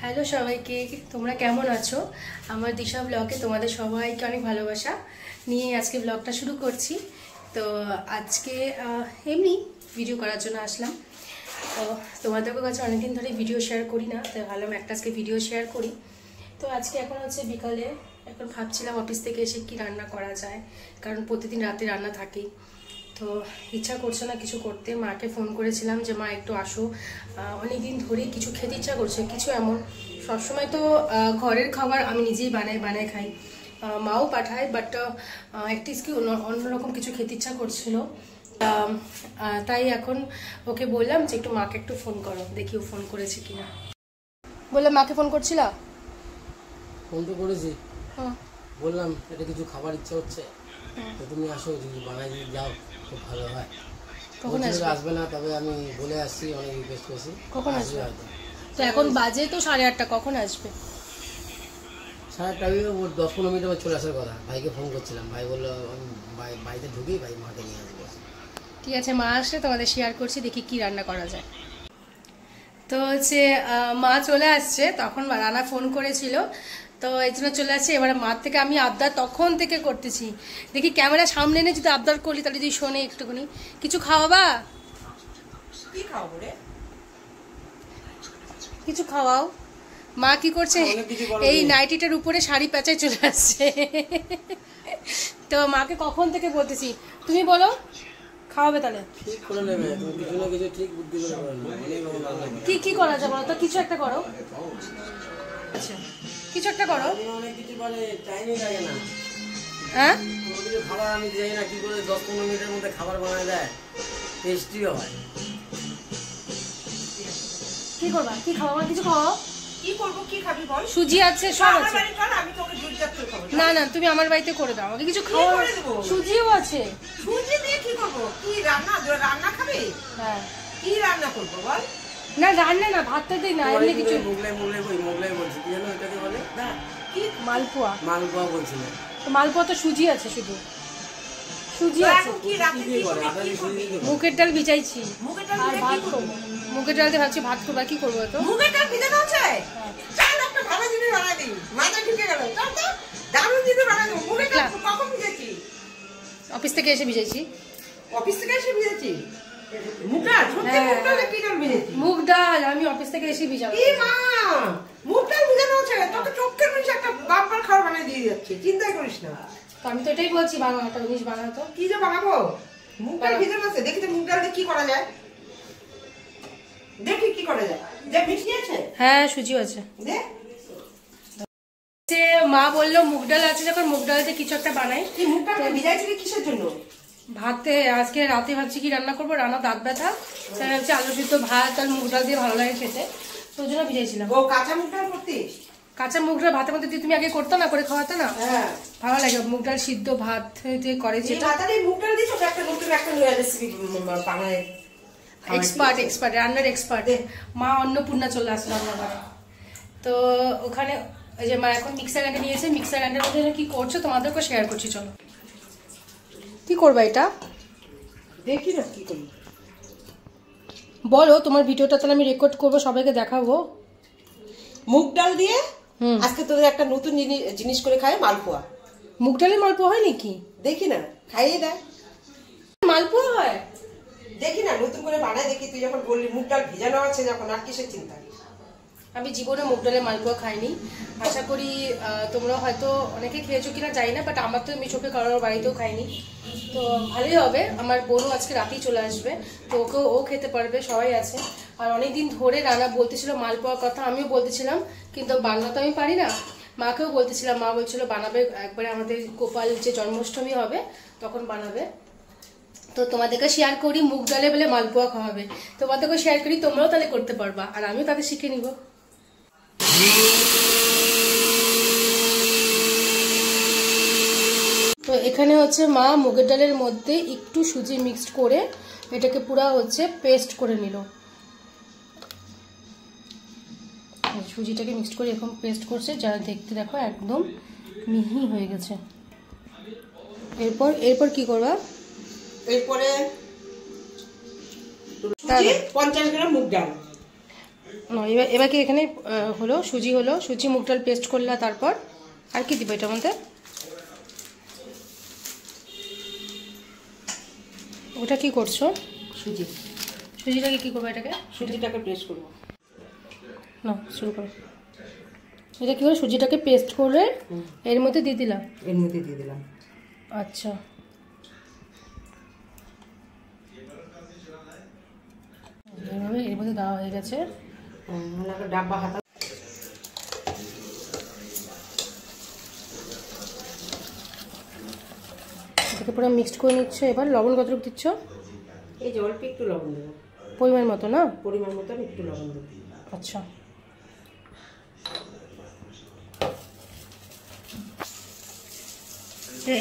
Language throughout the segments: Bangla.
হ্যালো সবাইকে, তোমরা কেমন আছো? আমার দিশা ব্লগে তোমাদের সবাইকে অনেক ভালোবাসা নিয়ে আজকে ব্লগটা শুরু করছি। তো আজকে এমনি ভিডিও করার জন্য আসলাম। তো তোমাদের কাছে অনেকদিন ধরে ভিডিও শেয়ার করি না, তো ভাবলাম একটা আজকে ভিডিও শেয়ার করি। তো আজকে এখন হচ্ছে বিকালে, এখন ভাবছিলাম অফিস থেকে এসে কি রান্না করা যায়, কারণ প্রতিদিন রাতে রান্না থাকেই। তো ইচ্ছা করছে না কিছু করতে। মাকে ফোন করেছিলাম যে মা একটু আসো, অনেকদিন ধরেই কিছু খেতে ইচ্ছা করছে। কিছু এমন সবসময় তো ঘরের খাবার আমি নিজেই বানাই খাই, মাও পাঠায়, বাট একটু অন্যরকম কিছু খেতে ইচ্ছা করছিল। তাই এখন ওকে বললাম যে একটু মাকে একটু ফোন করো, দেখি ও ফোন করেছে কিনা। বললাম মাকে ফোন করছিলা? ফোন তো করেছি, বললাম এটা কিছু খাবার ইচ্ছা হচ্ছে, তো তুমি আসো, যদি বানাই যদি যাও খুব ভালো হয়। কখন আসবে না, তবে আমি বলে আসছি, অনেক রিকোয়েস্ট করেছি। কখন আসবে? তো এখন বাজে তো 8:30, কখন আসবে? 8:30, ওর 10-15 মিনিট আমার চলে আসার কথা। ভাইকে ফোন করছিলাম, ভাই বললো আমি বাড়িতে ঢুকি, ভাই মাকে নিয়ে আসবো। ঠিক আছে, মা আসলে তোমাদের শেয়ার করছি, দেখি কি রান্না করা যায়। তো হচ্ছে মা চলে আসছে, তখন রানা ফোন করেছিল, তো এই জন্য চলে আসছে। এবারে মার থেকে আমি আবদার তখন থেকে করতেছি, দেখি ক্যামেরা সামনে এনে যদি আবদার করলি তাহলে যদি শোনে একটুখানি। কিছু খাওয়াবা? কি খাওয়াবো রে? কিছু খাওয়াও। মা কি করছে, এই নাইটিটার উপরে শাড়ি প্যাঁচায় চলে আসছে। তো মাকে কখন থেকে বলতেছি, তুমি বলো খাওয়াবে, তাহলে ঠিক করে নেবে, তুমি কিছু না কিছু ঠিক বুদ্ধি করে করো। কি করা যায় বলো তো? কিছু একটা করো। আচ্ছা, কিছু একটা করো। অনেক কিছু বলে, টাইমই লাগে না। হ্যাঁ, কিছু খাবার আমি জানি না কি করে 10-15 মিনিটের মধ্যে খাবার বানায় দেয়, টেস্টিও হয়। কি করবা? কি খাওয়া? কিছু খাওয়া। কি করব? কি খাবি বল? সুজি আছে, সব আছে। আমি তোকে দুধ জাত করে খাবো। না না, তুমি আমার বাড়িতে করে দাও, আমাকে কিছু খাওয়া। সুজিও আছে। সুজি দিয়ে কি করব? তুই রান্না খাবি? হ্যাঁ। কি রান্না করব বল? না রান্না না, ভাতটা দিই না, এমনি কিছু। মোগলাই বলছি, কি জানো এটাকে বলে? না, কি মালপোয়া। মালপোয়া বলছিল। তো মালপোয়া তো সুজি আছে, শুধু সুজি আছে। কি রাতে কি করবি? মুগের ডাল ভিজাইছি, মুগের ডাল আর দিয়ে ভাত কি করব। করব? মুগের ডাল দিয়ে ভাবছি ভাত করব, কি করবো তো? মুগের ডাল ভিজানো আছে? চল একটা ভালো জিনিস বানাই দিই, মাথা ঢুকে গেল। চল তো, দারুণ জিনিস বানাই দেব। মুগের ডাল কখন ভিজেছি? অফিস থেকে এসে ভিজাইছি। অফিস থেকে এসে ভিজেছি? মুগ ডাল? সত্যি মুগ ডাল কি ডাল ভিজেছি? মুগ ডাল আমি অফিস থেকে এসে ভিজাবো। এই মা, মুগ ডাল ভিজানো আছে? তোকে চোখের নিচে একটা বাম্পার খাবার বানিয়ে দিয়ে যাচ্ছে, চিন্তাই করিস না। তো আমি তো এটাই বলছি, বানাও একটা জিনিস, বানাও তো। কি যে বানাবো? মুগ ডাল ভিজানো আছে, দেখি তো মুগ ডাল দিয়ে কি করা যায়, দেখি কি করা যায়। যে মিষ্টি আছে? হ্যাঁ, সুজিও আছে। দে। মা বললো মুগ ডাল আছে, যখন মুগ ডাল দিয়ে কিছু একটা বানাই। কি মুগ ডাল ভিজাইছিলি কিসের জন্য? ভাতে আজকে রাতে ভাবছি কি রান্না করবো, রান্না দাঁত ব্যথা, তাই ভাবছি আলু সিদ্ধ ভাত আর মুগ ডাল দিয়ে ভালো লাগে খেতে, তো ওই জন্য ভিজাইছিলাম। ও কাঁচা মুগ ডাল করতিস? কাঁচা মুগ ডাল ভাতের মধ্যে তুমি আগে করতো না, করে খাওয়াতো না? হ্যাঁ, ভালো লাগে মুগ ডাল সিদ্ধ ভাত দিয়ে করে। যেটা মুগ ডাল দিস একটা নতুন একটা রেসিপি বানায়। এক্সপার্ট রান্নার এক্সপার্ট মা অন্নপূর্ণা চলে আসলো আমার ঘরে। তো ওখানে ওই যে মা এখন মিক্সার গ্রাইন্ডার নিয়েছে, মিক্সার গ্রাইন্ডারের মধ্যে কি করছো তোমাদেরকে শেয়ার করছি। চলো, কি করবা এটা? দেখি না কি করি, বলো। তোমার ভিডিওটা তাহলে আমি রেকর্ড করবো, সবাইকে দেখাবো। মুগ ডাল দিয়ে আজকে তোদের একটা নতুন জিনিস করে খায়, মালপোয়া। মুগ ডালের মালপোয়া হয় নাকি? দেখি না, খাইয়ে দেয়। মালপোয়া হয়? দেখি না, নতুন করে বানায় দেখি। তুই যখন বললি মুগ ডাল ভিজানো আছে যখন, আর কিসের চিন্তা? আমি জীবনে মুগ ডালের মালপোয়া খাইনি। আশা করি তোমরা হয়তো অনেকে খেয়েছো কিনা জানি না, বাট আমার তো আমি চোখে কারোর বাড়িতেও খাইনি। তো ভালোই হবে, আমার বোনও আজকে রাতেই চলে আসবে, তো ও খেতে পারবে, সবাই আছে। আর অনেকদিন ধরে রানা বলতেছিল মালপোয়ার কথা, আমিও বলতেছিলাম, কিন্তু বানানো তো আমি পারি না। মাকেও বলতেছিলাম, মা বলছিল বানাবে একবারে, আমাদের গোপাল যে জন্মাষ্টমী হবে তখন বানাবে। তো তোমাদেরকে শেয়ার করি, মুগ ডালে বলে মালপোয়া খাওয়াবে, তোমাদেরকে শেয়ার করি, তোমরাও তাহলে করতে পারবা, আর আমিও তাদের শিখে নিব। তো এখানে হচ্ছে মা মুগের ডালের মধ্যে একটু সুজি মিক্সড করে এটাকে পুরা হচ্ছে পেস্ট করে নিল। সুজিটাকে মিক্সড করে এরকম পেস্ট করছে, যা দেখতে দেখো একদম মিহি হয়ে গেছে। এরপর কি করবা? এরপরে 50 গ্রাম মুগ ডাল, না, এবার কি এখানে হলো সুজি, সুজি মুগ ডাল পেস্ট করলা, তারপর আর কি দিবে এটার মধ্যে? ওটা কি করছো? সুজিটাকে কি করবো? এটাকে সুজিটাকে পেস্ট করবো। না, শুরু করো। এটা কি করে সুজিটাকে পেস্ট করে এর মধ্যে দিয়ে দিলাম? এর মধ্যে দিয়ে দিলাম। আচ্ছা, এইভাবে এর মধ্যে দেওয়া হয়ে গেছে। ডাব্বা হাতা এটাকে পুরো মিক্সড করে নিচ্ছ। এবার লবণ কতটুকু দিচ্ছ? এই যে অল্প একটু লবণ দেবো, পরিমাণ মতো না? পরিমাণ মতন একটু লবণ দেবো। আচ্ছা,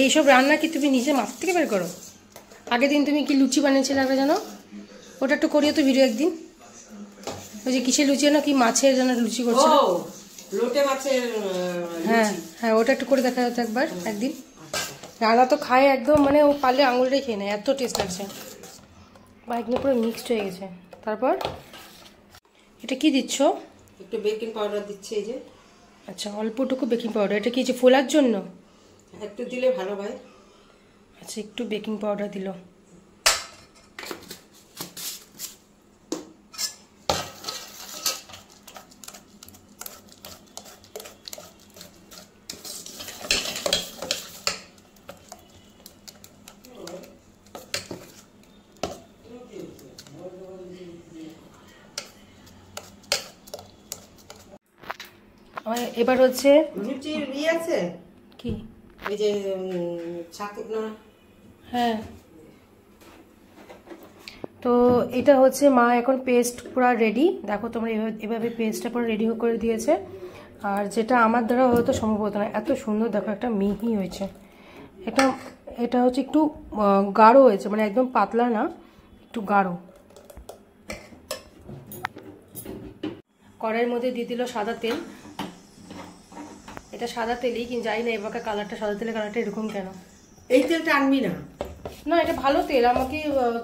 এইসব রান্না কি তুমি নিজে মাথা থেকে বের করো? আগের দিন তুমি কি লুচি বানিয়েছিলে আগে জানো? ওটা একটু করিও তো ভিডিও একদিন। ওই যে কিসের লুচি না, কি মাছের যেন লুচি করছিল? লোটে মাছের। হ্যাঁ হ্যাঁ, ওটা একটু করে দেখা যেত একবার একদিন। রান্না তো খায় একদম, মানে ও পারলে আঙুলটাই খেয়ে নেয়, এত টেস্ট লাগছে। বা একদম পুরো মিক্সড হয়ে গেছে। তারপর এটা কি দিচ্ছ? একটু বেকিং পাউডার দিচ্ছি এই যে। আচ্ছা, অল্পটুকু বেকিং পাউডার। এটা কি যে ফোলার জন্য? একটু দিলে ভালো হয়। আচ্ছা, একটু বেকিং পাউডার দিল। এবার হচ্ছে লুচির আছে কি, এই যে ছাতু না? হ্যাঁ। তো এটা হচ্ছে মা এখন পেস্ট পুরো রেডি। দেখো তোমরা এভাবে পেস্টটা পুরো রেডি করে দিয়েছে। আর যেটা আমার দ্বারা হয়তো সম্ভব হতো না, এত সুন্দর দেখো একটা মিহি হয়েছে। এটা হচ্ছে একটু গাঢ় হয়েছে, মানে একদম পাতলা না, একটু গাঢ়। কড়াইয়ের মধ্যে দিয়ে দিল সাদা তেল। এটা সাদা তেলই, কিন্তু জানি না এবার কালারটা, সাদা তেলের কালারটা এরকম কেন। এই তেলটা আনবি না? না, এটা ভালো তেল। আমাকে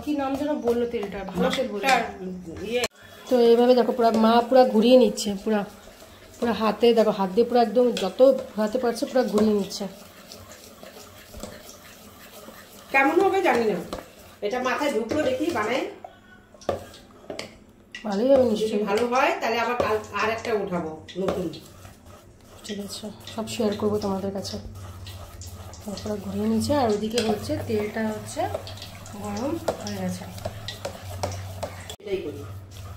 কি নাম যেন বললো তেলটা, ভালো তেল বললো। তো এইভাবে দেখো পুরো মা পুরো ঘুরিয়ে নিচ্ছে, পুরো হাতে দেখো, হাত দিয়ে পুরো একদম যত ঘোরাতে পারছে পুরো ঘুরিয়ে নিচ্ছে। কেমন হবে জানি না, এটা মাথায় ঢুকলো দেখি বানাই। ভালোই হবে নিশ্চয়ই। ভালো হয় তাহলে আবার আর একটা উঠাবো নতুন। ঠিক আছে, সব শেয়ার করবো তোমাদের কাছে। তারপরে ঘুরিয়ে নিচ্ছে, আর ওদিকে হচ্ছে তেলটা হচ্ছে গরম হয়ে গেছে। এটাই করি।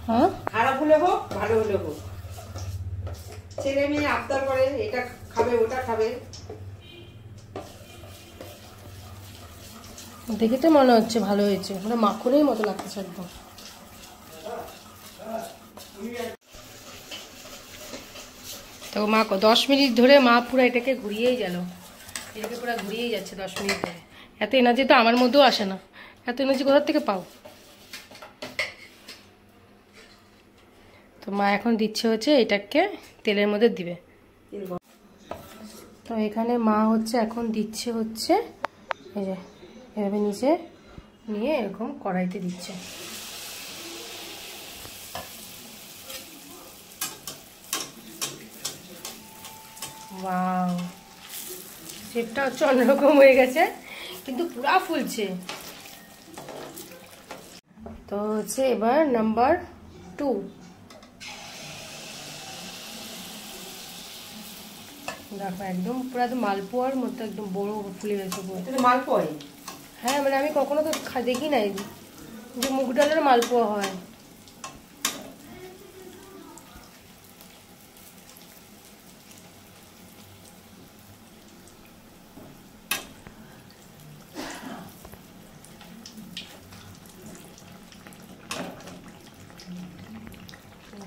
হ্যাঁ, খারাপ হলে হোক ভালো হলে হোক, ছেলে মেয়ে আবদার করে এটা খাবে ওটা খাবে। দেখে তো মনে হচ্ছে ভালো হয়েছে, মানে মাখনের মতো লাগতেছে একদম। তো মা 10 মিনিট ধরে মা পুরো এটাকে ঘুরিয়েই গেল, এটাকে পুরো ঘুরিয়েই যাচ্ছে 10 মিনিট ধরে। এত এনার্জি তো আমার মধ্যেও আসে না। এত এনার্জি কোথা থেকে পাও? তো মা এখন দিচ্ছে হচ্ছে এটাকে তেলের মধ্যে দিবে। তো এখানে মা হচ্ছে এখন দিচ্ছে হচ্ছে এই যে এভাবে নিচে নিয়ে এরকম কড়াইতে দিচ্ছে। ওয়াও, শেপটা হচ্ছে অন্যরকম হয়ে গেছে, কিন্তু পুরা ফুলছে। তো হচ্ছে এবার নাম্বার 2। দেখো একদম পুরো একদম মালপোয়ার মতো একদম বড় ফুলে গেছে পুরো। মালপোয়া? হ্যাঁ, মানে আমি কখনো তো দেখি নাই যে মুগ ডালের মালপোয়া হয়।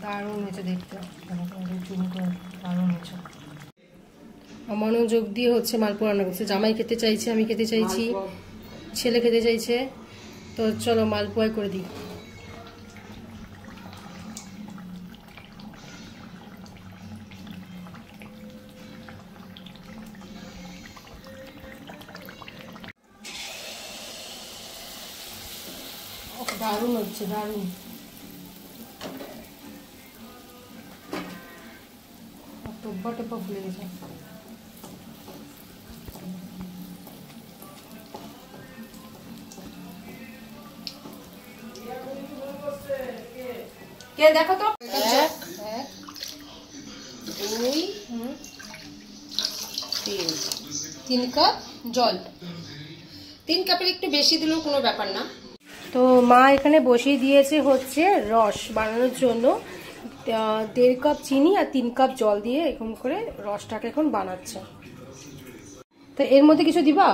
দারুণ হয়েছে দেখতে, দারুণ হয়েছে। মনোযোগ দিয়ে হচ্ছে মালপোয়া রান্না করছে। জামাই খেতে চাইছে, আমি খেতে চাইছি, ছেলে খেতে চাইছে। তো চলো মালপোয়াই করে দিই। দারুণ হচ্ছে, দারুণ। ডব্বা টব্বা ফুলে গেছে। কে দেখো তো, 1 2 3 কাপ জল। 3 কাপের একটু বেশি দিলেও কোনো ব্যাপার না। তো মা এখানে বসিয়ে দিয়েছে হচ্ছে রস বানানোর জন্য। 1.5 কাপ চিনি আর 3 কাপ জল দিয়ে এরকম করে রসটাকে এখন বানাচ্ছে। তো এর মধ্যে কিছু দিবা?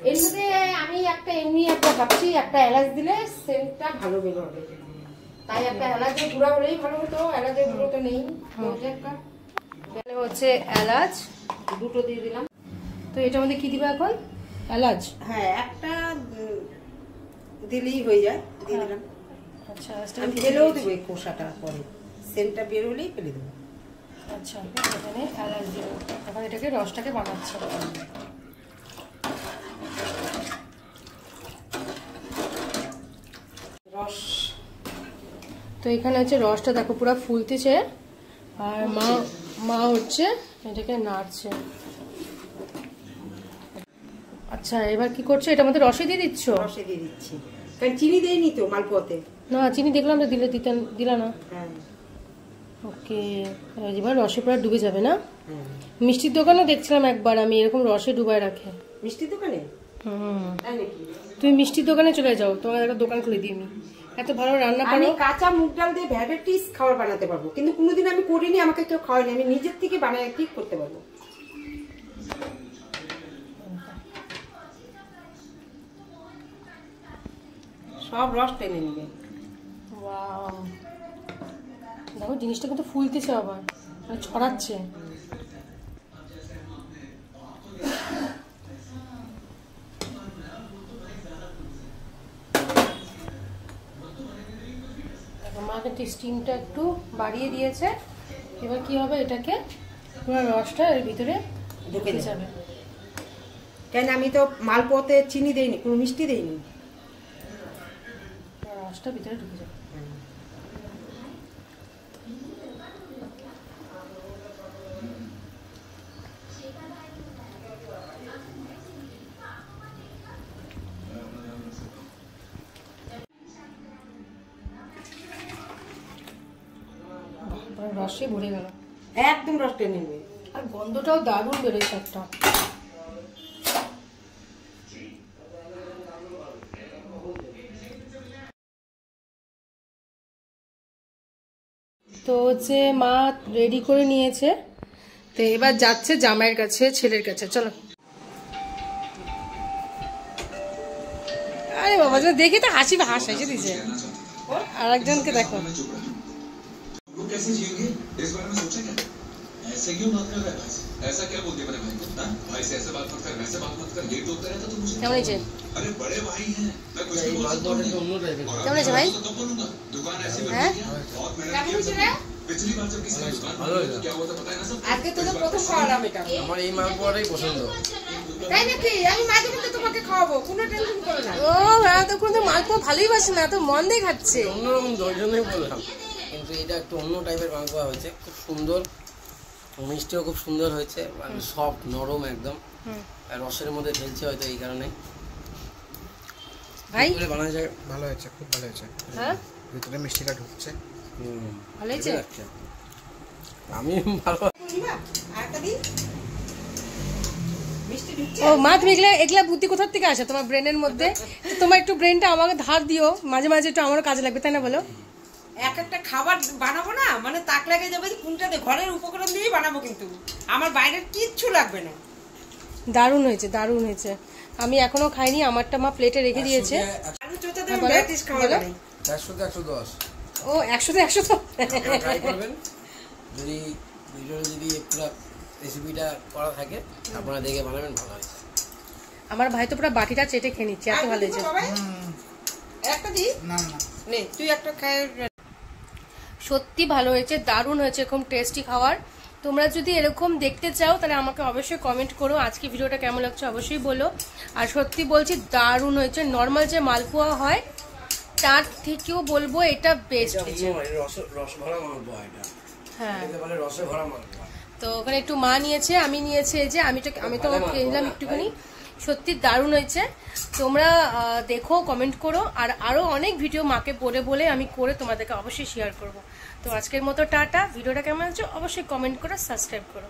এর মধ্যে আমি এমনি একটা ভাবছি, একটা এলাচ দিলে সেন্টটা ভালো বের হবে, তাই একটা এলাচের গুঁড়া হলেই ভালো হতো। এলাচের গুঁড়ো তো নেই, হচ্ছে এলাচ 2টো দিয়ে দিলাম। তো এটার মধ্যে কি দিবা এখন? এলাচ? হ্যাঁ, একটা দিলেই হয়ে যায়, দিয়ে দিলাম। আচ্ছা, আমি ফেলেও দেবো এই খোসাটা, পরে সেন্টটা বের হলেই ফেলে দেবো। আচ্ছা, এখানে এলাচ দিয়ে এখন এটাকে রসটাকে বানাচ্ছে। রস তো এখানে হচ্ছে রসটা দেখো পুরো ফুলতেছে, আর মা হচ্ছে এটাকে নাড়ছে। আচ্ছা, এবার কি করছো? এটার মধ্যে রসে দিয়ে দিচ্ছ? রসে দিয়ে দিচ্ছি, কারণ চিনি দেয়নি তো মালপোয়াতে। না, চিনি দেখলাম তো দিলা না। হ্যাঁ, ওকে, এবার রসে পুরো ডুবে যাবে না? মিষ্টির দোকানে দেখছিলাম একবার আমি এরকম রসে ডুবায় রাখে। মিষ্টির দোকানে? তাই নাকি? তুমি মিষ্টির দোকানে চলে যাও, তোমার একটা দোকান খুলে দিই আমি। এত ভালো রান্না আমি পারো। কাঁচা মুগ ডাল দিয়ে ভ্যারাইটিস খাবার বানাতে পারবো, কিন্তু কোনোদিন আমি করিনি, আমাকে কেউ খাওয়ায়নি। আমি নিজের থেকে বানায় ঠিক করতে পারবো। সব রস টেনে নিবে। ওয়াও, দেখো জিনিসটা কিন্তু ফুলতেছে আবার, মানে ছড়াচ্ছে। মা কিন্তু স্টিমটা একটু বাড়িয়ে দিয়েছে। এবার কি হবে, এটাকে পুরো রসটা এর ভিতরে ঢুকে যাবে। কেন, আমি তো মালপোয়াতে চিনি দেইনি, কোনো মিষ্টি দেইনি। রসটা ভিতরে ঢুকে যাবে। রসে ভরে গেল, একদম রস টেনে নিবে। আর গন্ধটাও দারুণ বেরোচ্ছে একটা। তো হচ্ছে মা রেডি করে নিয়েছে, তো এবার যাচ্ছে জামাইয়ের কাছে, ছেলের কাছে। চলো। আরে বাবা, দেখে তো হাসি হাসি দিছে। আর একজনকে দেখো, कैसे जिएंगे इस बारे में सोचा क्या? ऐसे क्यों बात कर रहा है भाई? ऐसा क्या बोल दिया मेरे भाई को? हाँ? भाई से ऐसे बात मत कर, वैसे बात मत कर, ये टोकता रहता तो मुझे। কেমন হয়েছে? अरे बड़े भाई हैं, मैं कुछ भी बोल सकता हूँ। কেমন হয়েছে ভাই? तो बोलूंगा दुकान ऐसी बन হ্যাঁ? गई है, बहुत मेहनत की है। पिछली बार जब किसी की दुकान बनी तो क्या हुआ था पता है ना सब? আজকে তোদের প্রথম খাওয়ালাম এটা। আমার এই মালপোয়াটাই পছন্দ। তাই নাকি? আমি মাঝে মধ্যে তোমাকে খাওয়াবো, কোনো টেনশন করো না। ও এতক্ষণ তো মালপোয়া ভালোই বাসে না, তো মন দিয়ে খাচ্ছে। অন্যরকম, ওই জন্যই বললাম। কিন্তু এটা একটু অন্য টাইপের মালপোয়া হয়েছে, খুব সুন্দর, মিষ্টিও খুব সুন্দর হয়েছে, মানে সফট নরম একদম। আর রসের মধ্যে ফেলছে হয়তো এই কারণে। ভাই বানানো যায়, ভালো হয়েছে, খুব ভালো হয়েছে। হ্যাঁ, ভিতরে মিষ্টিটা ঢুকছে। ভালো হয়েছে। আমি ভালো। আরেকটা দিই, মিষ্টি ঢুকছে। ও মা, তুমি এগুলা বুদ্ধি কোথা থেকে আসে তোমার ব্রেনের মধ্যে? তোমার একটু ব্রেনটা আমাকে ধার দিও, মাঝে মাঝে একটু আমারও কাজে লাগবে, তাই না বলো? এক একটা খাবার বানাবো না, মানে তাক লাগে যাবে যে কোনটাতে, ঘরের উপকরণ দিয়েই বানাবো, কিন্তু আমার বাইরের কিচ্ছু লাগবে না। দারুণ হয়েছে, দারুণ হয়েছে। আমি এখনো খাইনি, আমারটা মা প্লেটে রেখে দিয়েছে। আমি চোটাতে বলো, ভ্যারাইটিস খাবার বলো। বানাই। 100-110 ও 100 তো ট্রাই করবেন। যদি ভিডিওটা যদি পুরো রেসিপিটা করা থাকে আপনারা দেখে বানাবেন, ভালো হয়েছে। আমার ভাই তো পুরো বাটিটা চেটে খেয়ে নিচ্ছে, এত ভালো হয়েছে। একটা দিই, না না নে তুই একটা খায়। সত্যি ভালো হয়েছে, দারুণ হয়েছে, এরকম টেস্টি খাবার। তোমরা যদি এরকম দেখতে চাও তাহলে আমাকে অবশ্যই কমেন্ট করো, আজকে ভিডিওটা কেমন লাগছে অবশ্যই বলো। আর সত্যি বলছি দারুণ হয়েছে, নর্মাল যে মালপোয়া হয় তার থেকেও বলবো এটা বেস্ট হয়েছে। রস ভরা মালপোয়া এটা। হ্যাঁ, এটাকে বলে রসে ভরা মালপোয়া। তো ওখানে একটু মা নিয়েছে, আমি নিয়েছি, এই যে আমি তো খেয়ে নিলাম একটুখানি। সত্যি দারুণ হয়েছে। তোমরা দেখো, কমেন্ট করো, আর আরও অনেক ভিডিও মাকে বলে আমি করে তোমাদেরকে অবশ্যই শেয়ার করব। তো আজকের মতো টাটা। ভিডিওটা কেমন হচ্ছে অবশ্যই কমেন্ট করো, সাবস্ক্রাইব করো।